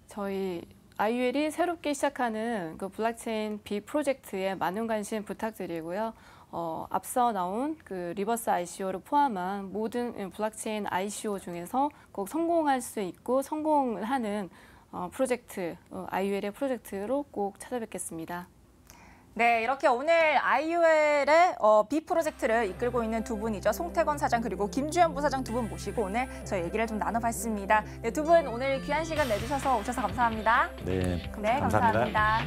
저희 IUL이 새롭게 시작하는 그 블록체인 B 프로젝트에 많은 관심 부탁드리고요. 앞서 나온 그 리버스 ICO를 포함한 모든 블록체인 ICO 중에서 꼭 성공할 수 있고 성공을 하는 프로젝트, IUL의 프로젝트로 꼭 찾아뵙겠습니다. 네, 이렇게 오늘 IUL의 B 프로젝트를 이끌고 있는 두 분이죠. 송태건 사장 그리고 김주현 부사장 두 분 모시고 오늘 저희 얘기를 좀 나눠봤습니다. 네, 두 분 오늘 귀한 시간 내주셔서 오셔서 감사합니다. 네, 네, 감사합니다.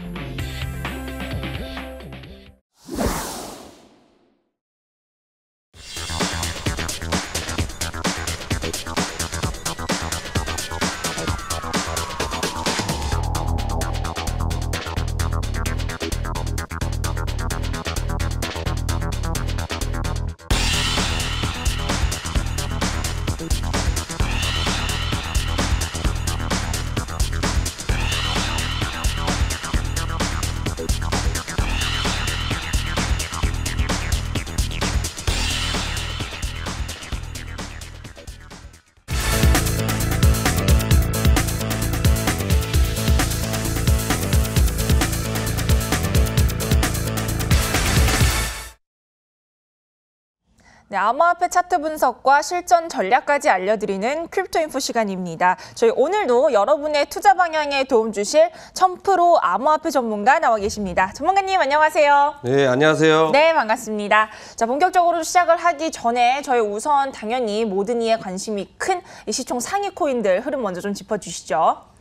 네, 암호화폐 차트 분석과 실전 전략까지 알려드리는 크립토인포 시간입니다. 저희 오늘도 여러분의 투자 방향에 도움 주실 1000% 암호화폐 전문가 나와 계십니다. 전문가님 안녕하세요. 네, 안녕하세요. 네, 반갑습니다. 자, 본격적으로 시작을 하기 전에 저희 우선 당연히 모든 이의 관심이 큰 이 시총 상위 코인들 흐름 먼저 좀 짚어주시죠.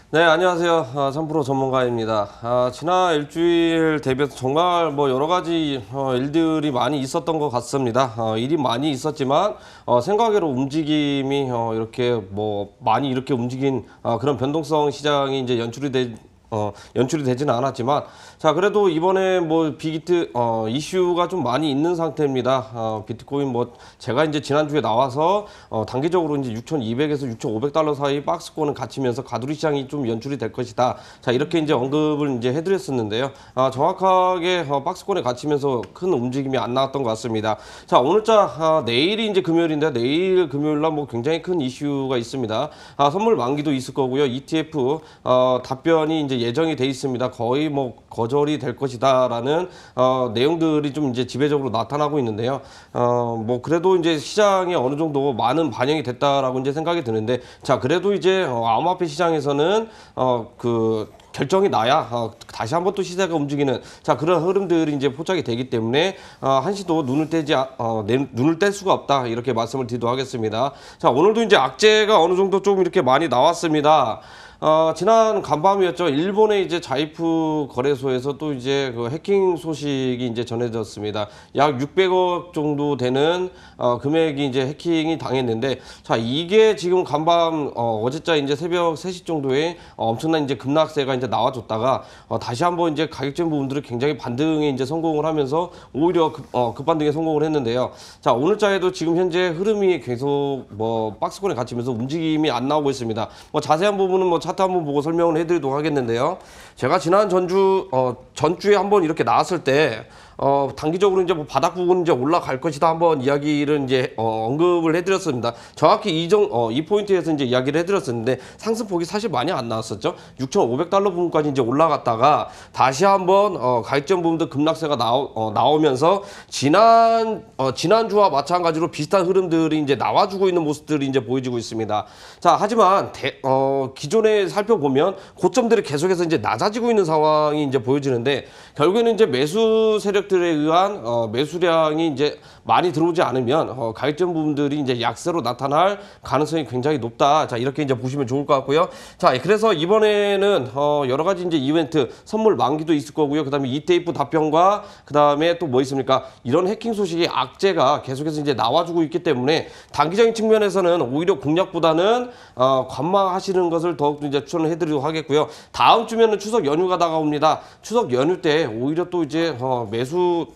네, 안녕하세요. 3프로 전문가입니다. 지난 일주일 대비해서 정말 뭐 여러 가지 일들이 많이 있었던 것 같습니다. 일이 많이 있었지만 생각외로 움직임이 이렇게 뭐 많이 이렇게 움직인 그런 변동성 시장이 이제 연출이 되지는 않았지만, 자, 그래도 이번에 뭐 빅히트 이슈가 좀 많이 있는 상태입니다. 비트코인 뭐 제가 이제 지난주에 나와서 단기적으로 이제 6,200에서 6,500달러 사이 박스권을 갇히면서 가두리 시장이 좀 연출이 될 것이다. 자, 이렇게 이제 언급을 이제 해드렸었는데요. 정확하게 박스권에 갇히면서 큰 움직임이 안 나왔던 것 같습니다. 자, 오늘자 내일이 이제 금요일인데, 내일 금요일 날 뭐 굉장히 큰 이슈가 있습니다. 선물 만기도 있을 거고요. ETF 답변이 이제 예정이 돼 있습니다. 거의 뭐 거절이 될 것이다라는 내용들이 좀 이제 지배적으로 나타나고 있는데요. 뭐 그래도 이제 시장에 어느 정도 많은 반영이 됐다라고 이제 생각이 드는데, 자, 그래도 이제 암호화폐 시장에서는 결정이 나야 다시 한번 또 시세가 움직이는, 자, 그런 흐름들이 이제 포착이 되기 때문에 한시도 눈을 뗄 수가 없다, 이렇게 말씀을 드리도록 하겠습니다. 자, 오늘도 이제 악재가 어느 정도 좀 이렇게 많이 나왔습니다. 지난 간밤이었죠. 일본의 이제 자이프 거래소에서 또 이제 그 해킹 소식이 이제 전해졌습니다. 약 600억 정도 되는 금액이 이제 해킹이 당했는데, 자, 이게 지금 간밤 어제자 이제 새벽 3시 정도에 엄청난 이제 급락세가 이제 나와줬다가 다시 한번 이제 가격적인 부분들을 굉장히 반등에 이제 성공을 하면서 오히려 급반등에 성공을 했는데요. 자, 오늘자에도 지금 현재 흐름이 계속 뭐 박스권에 갇히면서 움직임이 안 나오고 있습니다. 뭐 자세한 부분은 뭐 차트 한번 보고 설명을 해드리도록 하겠는데요. 제가 지난 전주에 한번 이렇게 나왔을 때 단기적으로 이제 뭐 바닥 부분 이제 올라갈 것이다 한번 이야기를 이제 언급을 해드렸습니다. 정확히 이 포인트에서 이제 이야기를 해드렸었는데, 상승폭이 사실 많이 안 나왔었죠. 6,500달러 부분까지 이제 올라갔다가 다시 한번 가격적 부분도 급락세가 나오면서 지난주와 마찬가지로 비슷한 흐름들이 이제 나와주고 있는 모습들이 이제 보여지고 있습니다. 자, 하지만 기존에 살펴보면 고점들이 계속해서 이제 낮아지고 있는 상황이 이제 보여지는데, 결국에는 이제 매수 세력들에 의한 매수량이 이제 많이 들어오지 않으면 가격적 부분들이 이제 약세로 나타날 가능성이 굉장히 높다. 자, 이렇게 이제 보시면 좋을 것 같고요. 자, 그래서 이번에는 여러 가지 이제 이벤트, 선물 만기도 있을 거고요. 그다음에 ETF 답변과 그다음에 또 뭐 있습니까? 이런 해킹 소식이 악재가 계속해서 이제 나와주고 있기 때문에 단기적인 측면에서는 오히려 공략보다는 관망하시는 것을 더욱더 이제 추천을 해드리도록 하겠고요. 다음 주면은 추석 연휴가 다가옵니다. 추석 연휴 때 오히려 또 이제 매수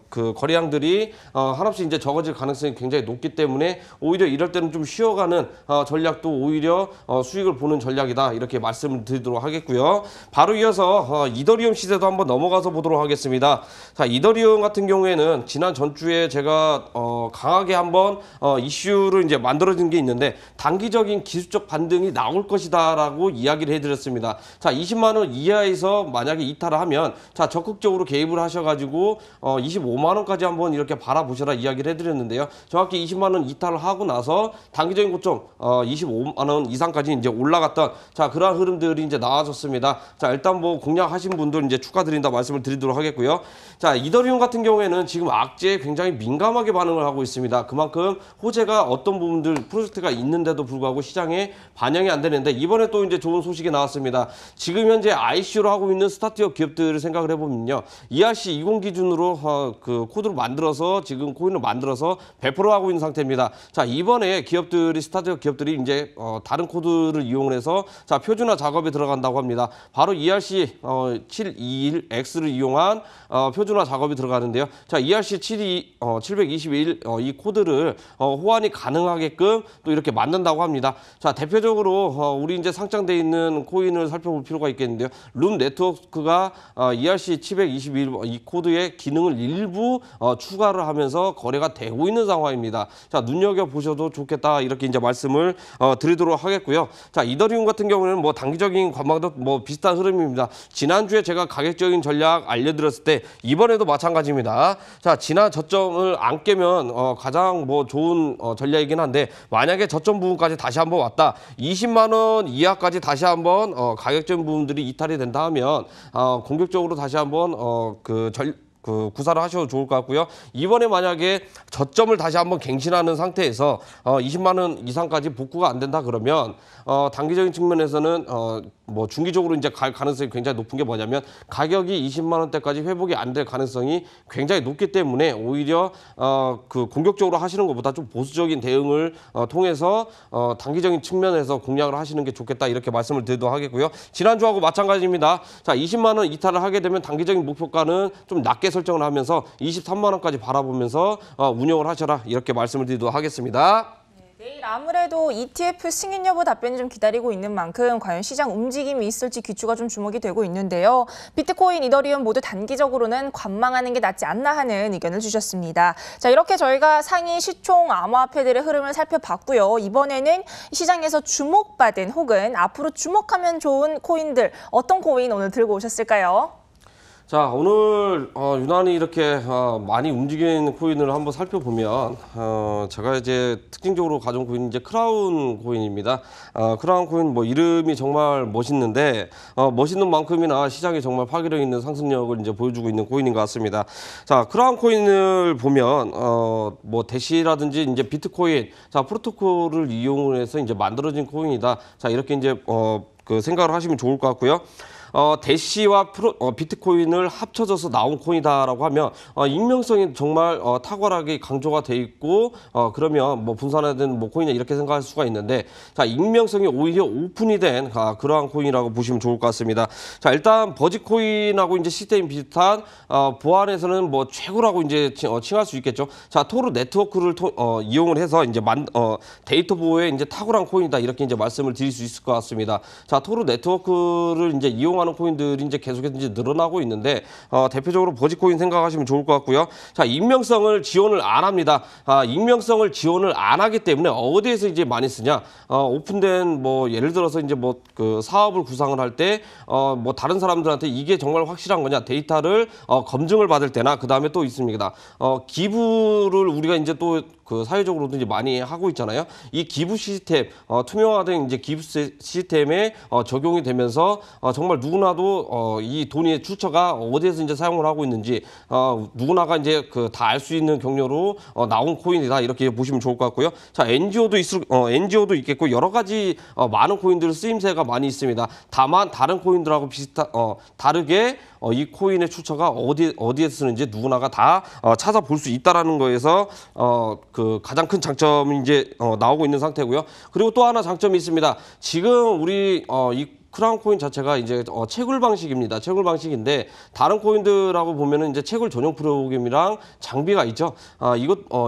그 거래량들이 한없이 이제 적어질 가능성이 굉장히 높기 때문에 오히려 이럴 때는 좀 쉬어가는 전략도 오히려 수익을 보는 전략이다, 이렇게 말씀을 드리도록 하겠고요. 바로 이어서 이더리움 시세도 한번 넘어가서 보도록 하겠습니다. 자, 이더리움 같은 경우에는 지난 전주에 제가 강하게 한번 이슈를 이제 만들어진 게 있는데, 단기적인 기술적 반등이 나올 것이다라고 이야기를 해드렸습니다. 자, 20만 원 이하에서 만약에 이탈을 하면, 자, 적극적으로 개입을 하셔가지고 25만 원까지 한번 이렇게 바라보셔라 이야기를 해드렸는데요. 정확히 20만 원 이탈을 하고 나서 단기적인 고점 25만 원 이상까지 이제 올라갔던, 자, 그러한 흐름들이 이제 나와졌습니다. 자, 일단 뭐 공략하신 분들 이제 축하드린다 말씀을 드리도록 하겠고요. 자, 이더리움 같은 경우에는 지금 악재에 굉장히 민감하게 반응을 하고 있습니다. 그만큼 호재가 어떤 부분들 프로젝트가 있는데도 불구하고 시장에 반영이 안 되는데, 이번에 또 이제 좋은 소식이 나왔습니다. 지금 현재 ICO로 하고 있는 스타트업 기업들을 생각을 해보면요, ERC 20 기준으로 그 코드를 만들어서 지금 코인을 만들어서 배포를 하고 있는 상태입니다. 자, 이번에 스타트업 기업들이 이제 다른 코드를 이용을 해서, 자, 표준화 작업에 들어간다고 합니다. 바로 ERC 721X를 이용한 표준화 작업이 들어가는데요. 자, ERC 721 이 코드를 호환이 가능하게끔 또 이렇게 만든다고 합니다. 자, 대표적으로 우리 이제 상장돼 있는 코인을 살펴볼 필요가 있겠는데요. 룸 네트워크가 ERC 721 이 코드의 기능을 일부 추가를 하면서 거래가 되고 있는 상황입니다. 자, 눈여겨보셔도 좋겠다, 이렇게 이제 말씀을 드리도록 하겠고요. 자, 이더리움 같은 경우는 뭐 단기적인 관망도 뭐 비슷한 흐름입니다. 지난주에 제가 가격적인 전략 알려드렸을 때 이번에도 마찬가지입니다. 자, 지난 저점을 안 깨면 가장 뭐 좋은 전략이긴 한데, 만약에 저점 부분까지 다시 한번 왔다, 20만 원 이하까지 다시 한번 가격적인 부분들이 이탈이 된다 하면 공격적으로 다시 한번 구사를 하셔도 좋을 것 같고요. 이번에 만약에 저점을 다시 한번 갱신하는 상태에서 20만 원 이상까지 복구가 안 된다 그러면 단기적인 측면에서는 뭐 중기적으로 이제 갈 가능성이 굉장히 높은 게 뭐냐면 가격이 20만 원대까지 회복이 안 될 가능성이 굉장히 높기 때문에 오히려 그 공격적으로 하시는 것보다 좀 보수적인 대응을 통해서 단기적인 측면에서 공략을 하시는 게 좋겠다 이렇게 말씀을 드리도록 하겠고요. 지난주하고 마찬가지입니다. 자, 20만 원 이탈을 하게 되면 단기적인 목표가는 좀 낮게 설정을 하면서 23만 원까지 바라보면서 운영을 하셔라 이렇게 말씀을 드리도록 하겠습니다. 내일 아무래도 ETF 승인 여부 답변이 좀 기다리고 있는 만큼 과연 시장 움직임이 있을지 귀추가 좀 주목이 되고 있는데요. 비트코인, 이더리움 모두 단기적으로는 관망하는 게 낫지 않나 하는 의견을 주셨습니다. 자, 이렇게 저희가 상위 시총 암호화폐들의 흐름을 살펴봤고요. 이번에는 시장에서 주목받은 혹은 앞으로 주목하면 좋은 코인들, 어떤 코인 오늘 들고 오셨을까요? 자, 오늘 유난히 이렇게 많이 움직이는 코인을 한번 살펴보면 제가 이제 특징적으로 가져온 코인은 이제 크라운 코인입니다. 크라운 코인 뭐 이름이 정말 멋있는데 멋있는 만큼이나 시장에 정말 파괴력 있는 상승력을 이제 보여주고 있는 코인인 것 같습니다. 자, 크라운 코인을 보면 뭐 대시라든지 이제 비트코인, 자, 프로토콜을 이용을 해서 이제 만들어진 코인이다. 자, 이렇게 이제 그 생각을 하시면 좋을 것 같고요. 대시와 비트코인을 합쳐져서 나온 코인이다라고 하면 익명성이 정말 탁월하게 강조가 돼 있고 그러면 뭐 분산화된 뭐 코인이냐 이렇게 생각할 수가 있는데 자, 익명성이 오히려 오픈이 된 그러한 코인이라고 보시면 좋을 것 같습니다. 자, 일단 버즈코인하고 이제 시스템이 비슷한 보안에서는 뭐 최고라고 이제 칭할 수 있겠죠. 자, 토르 네트워크를 이용을 해서 이제 데이터 보호에 이제 탁월한 코인이다 이렇게 이제 말씀을 드릴 수 있을 것 같습니다. 자, 토르 네트워크를 이제 이용하는 코인들이 이제 계속해서 이제 늘어나고 있는데 대표적으로 버즈코인 생각하시면 좋을 것 같고요. 자, 익명성을 지원을 안 합니다. 익명성을 지원을 안 하기 때문에 어디에서 이제 많이 쓰냐? 오픈된 뭐 예를 들어서 이제 뭐 그 사업을 구상을 할 때 뭐 다른 사람들한테 이게 정말 확실한 거냐 데이터를 검증을 받을 때나 그 다음에 또 있습니다. 기부를 우리가 이제 또 그 사회적으로도 이제 많이 하고 있잖아요. 이 기부 시스템, 투명화된 이제 기부 시스템에 적용이 되면서 정말 누구나도 이 돈의 출처가 어디에서 이제 사용을 하고 있는지 누구나가 이제 그 다 알 수 있는 경로로 나온 코인이다 이렇게 보시면 좋을 것 같고요. 자, NGO도 있겠고 여러 가지 많은 코인들 쓰임새가 많이 있습니다. 다만 다른 코인들하고 다르게 이 코인의 출처가 어디에 쓰는지 누구나가 다 찾아볼 수 있다라는 거에서 그 가장 큰 장점이 이제 나오고 있는 상태고요. 그리고 또 하나 장점이 있습니다. 지금 우리 이 크라운 코인 자체가 이제 채굴 방식입니다. 채굴 방식인데 다른 코인들하고 보면은 이제 채굴 전용 프로그램이랑 장비가 있죠.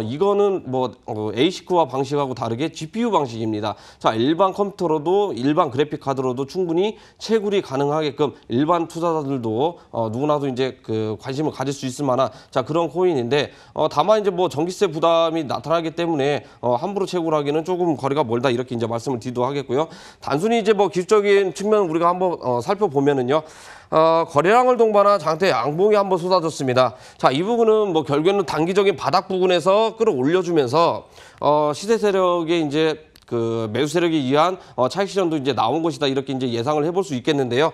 이거는 뭐 ASIC와 방식하고 다르게 GPU 방식입니다. 자, 일반 컴퓨터로도 일반 그래픽 카드로도 충분히 채굴이 가능하게끔 일반 투자자들도 누구나도 이제 그 관심을 가질 수 있을 만한 자, 그런 코인인데 다만 이제 뭐 전기세 부담이 나타나기 때문에 함부로 채굴하기는 조금 거리가 멀다 이렇게 이제 말씀을 드리도록 하겠고요. 단순히 이제 뭐 기술적인 측면 우리가 한번 살펴보면은요. 거래량을 동반한 장대 양봉이 한번 쏟아졌습니다. 자, 이 부분은 뭐 결국에는 단기적인 바닥 부근에서 끌어올려주면서 시세 세력의 이제 그 매수 세력에 의한 차익 실현도 이제 나온 것이다 이렇게 이제 예상을 해볼 수 있겠는데요.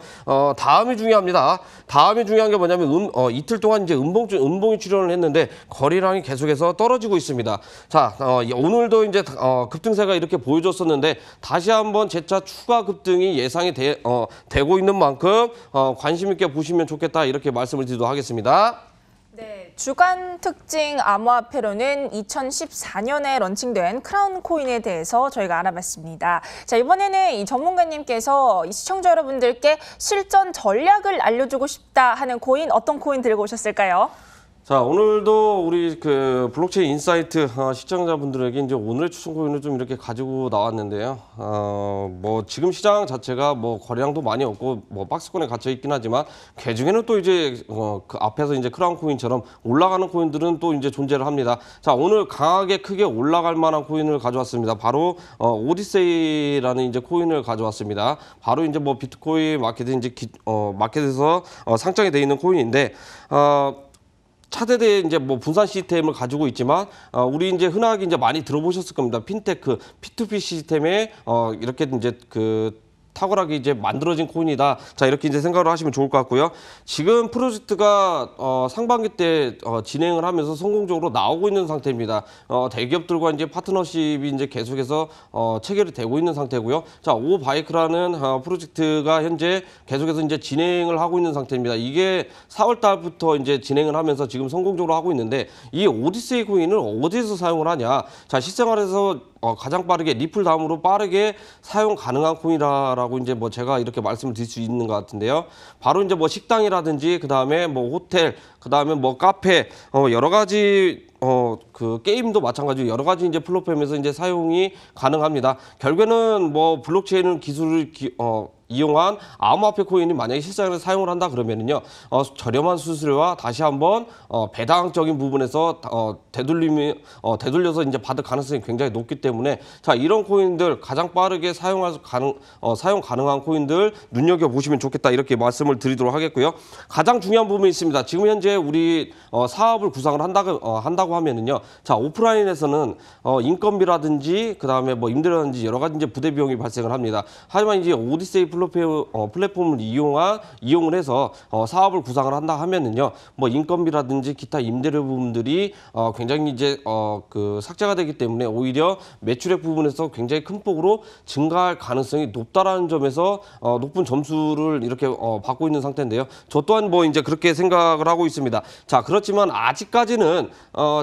다음이 중요합니다. 다음이 중요한 게 뭐냐면 이틀 동안 이제 음봉이 출현을 했는데 거래량이 계속해서 떨어지고 있습니다. 자, 오늘도 이제 급등세가 이렇게 보여줬었는데 다시 한번 재차 추가 급등이 예상이 되고 있는 만큼 관심 있게 보시면 좋겠다 이렇게 말씀을 드리도록 하겠습니다. 네, 주간 특징 암호화폐로는 2014년에 런칭된 크라운 코인에 대해서 저희가 알아봤습니다. 자, 이번에는 이 전문가님께서 이 시청자 여러분들께 실전 전략을 알려주고 싶다 하는 코인, 어떤 코인 들고 오셨을까요? 자, 오늘도 우리 그 블록체인 인사이트 시청자분들에게 이제 오늘의 추천 코인을 좀 이렇게 가지고 나왔는데요. 뭐 지금 시장 자체가 뭐 거래량도 많이 없고 뭐 박스권에 갇혀 있긴 하지만 그 중에는 또 이제 그 앞에서 이제 크라운 코인처럼 올라가는 코인들은 또 이제 존재를 합니다. 자, 오늘 강하게 크게 올라갈 만한 코인을 가져왔습니다. 바로 오디세이라는 이제 코인을 가져왔습니다. 바로 이제 뭐 비트코인 마켓에 이제 마켓에서 상장이 돼 있는 코인인데 차세대 이제 뭐 분산 시스템을 가지고 있지만 우리 이제 흔하게 이제 많이 들어보셨을 겁니다. 핀테크, P2P 시스템에 이렇게 이제 그 탁월하게 이제 만들어진 코인이다. 자, 이렇게 이제 생각을 하시면 좋을 것 같고요. 지금 프로젝트가 상반기 때 진행을 하면서 성공적으로 나오고 있는 상태입니다. 대기업들과 이제 파트너십이 이제 계속해서 체결이 되고 있는 상태고요. 자, 오바이크라는 프로젝트가 현재 계속해서 이제 진행을 하고 있는 상태입니다. 이게 4월 달부터 이제 진행을 하면서 지금 성공적으로 하고 있는데, 이 오디세이 코인을 어디서 사용을 하냐? 자, 실생활에서 가장 빠르게 리플 다음으로 빠르게 사용 가능한 코인이라고 이제 뭐 제가 이렇게 말씀을 드릴 수 있는 것 같은데요. 바로 이제 뭐 식당이라든지 그 다음에 뭐 호텔, 그 다음에 뭐 카페, 여러 가지 그 게임도 마찬가지로 여러 가지 이제 플랫폼에서 이제 사용이 가능합니다. 결국에는 뭐 블록체인 기술을 이용한 암호화폐 코인이 만약에 실생활에 사용을 한다 그러면은요, 저렴한 수수료와 다시 한번 배당적인 부분에서 되돌려서 이제 받을 가능성이 굉장히 높기 때문에, 자, 이런 코인들 가장 빠르게 사용 가능한 코인들 눈여겨 보시면 좋겠다, 이렇게 말씀을 드리도록 하겠고요. 가장 중요한 부분이 있습니다. 지금 현재 우리 사업을 구상을 한다고 하면은요, 자, 오프라인에서는 인건비라든지 그 다음에 뭐 임대료라든지 여러 가지 이제 부대 비용이 발생을 합니다. 하지만 이제 오디세이 플랫폼을 이용을 해서 사업을 구상을 한다 하면은요, 뭐 인건비라든지 기타 임대료 부분들이 굉장히 이제 그 삭제가 되기 때문에 오히려 매출액 부분에서 굉장히 큰 폭으로 증가할 가능성이 높다라는 점에서 높은 점수를 이렇게 받고 있는 상태인데요. 저 또한 뭐 이제 그렇게 생각을 하고 있습니다. 자, 그렇지만 아직까지는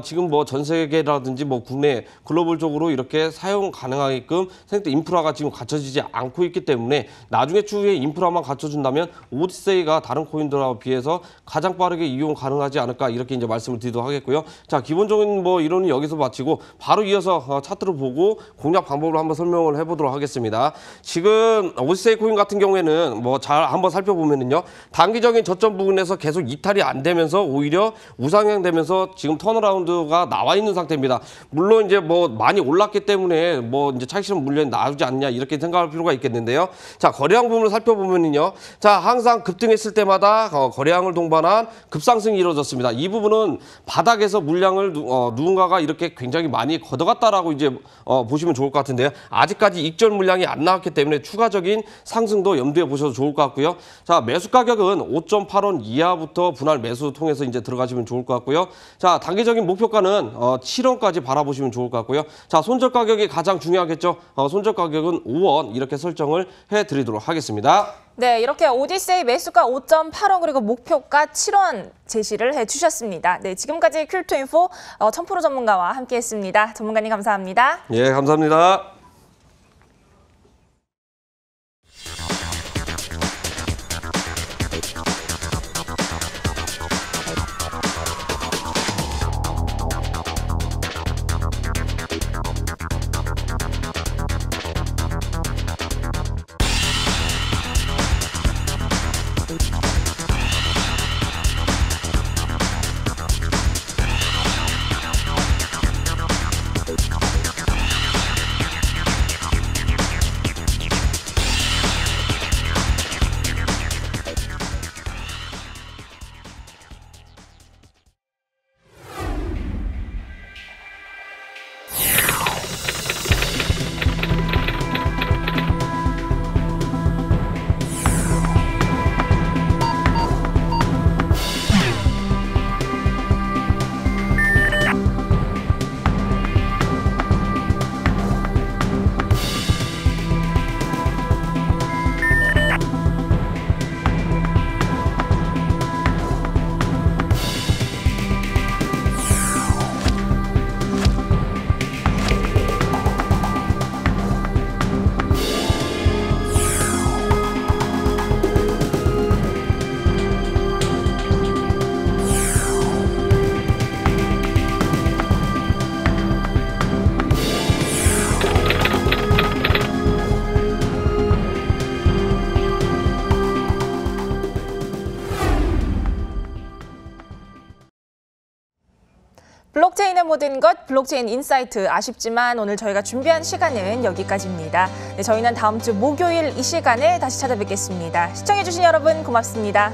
지금 뭐 전 세계라든지 뭐 국내 글로벌적으로 이렇게 사용 가능하게끔 생태 인프라가 지금 갖춰지지 않고 있기 때문에, 나중에 추후에 인프라만 갖춰준다면 오디세이가 다른 코인들하고 비해서 가장 빠르게 이용 가능하지 않을까, 이렇게 이제 말씀을 드리도록 하겠고요. 자, 기본적인 뭐 이론은 여기서 마치고 바로 이어서 차트를 보고 공략 방법을 한번 설명을 해보도록 하겠습니다. 지금 오디세이 코인 같은 경우에는 뭐 잘 한번 살펴보면은요, 단기적인 저점 부분에서 계속 이탈이 안 되면서 오히려 우상향 되면서 지금 턴어라운드가 나와 있는 상태입니다. 물론 이제 뭐 많이 올랐기 때문에 뭐 이제 차익 실현 물량이 나오지 않냐, 이렇게 생각할 필요가 있겠는데요. 자, 거래량 부분을 살펴보면요, 자, 항상 급등했을 때마다 거래량을 동반한 급상승이 이루어졌습니다. 이 부분은 바닥에서 물량을 누군가가 이렇게 굉장히 많이 걷어갔다라고 이제 보시면 좋을 것 같은데요. 아직까지 익절 물량이 안 나왔기 때문에 추가적인 상승도 염두에 보셔도 좋을 것 같고요. 자, 매수 가격은 5.8원 이하부터 분할 매수 통해서 이제 들어가시면 좋을 것 같고요. 자, 단기적인 목표가는 7원까지 바라보시면 좋을 것 같고요. 자, 손절 가격이 가장 중요하겠죠. 손절 가격은 5원 이렇게 설정을 해드리도록 하겠습니다. 네, 이렇게 오디세이 매수가 5.8원 그리고 목표가 7원 제시를 해주셨습니다. 네, 지금까지 큐리토인포 천프로 전문가와 함께했습니다. 전문가님 감사합니다. 예, 감사합니다. 블록체인의 모든 것, 블록체인 인사이트. 아쉽지만 오늘 저희가 준비한 시간은 여기까지입니다. 네, 저희는 다음 주 목요일 이 시간에 다시 찾아뵙겠습니다. 시청해주신 여러분 고맙습니다.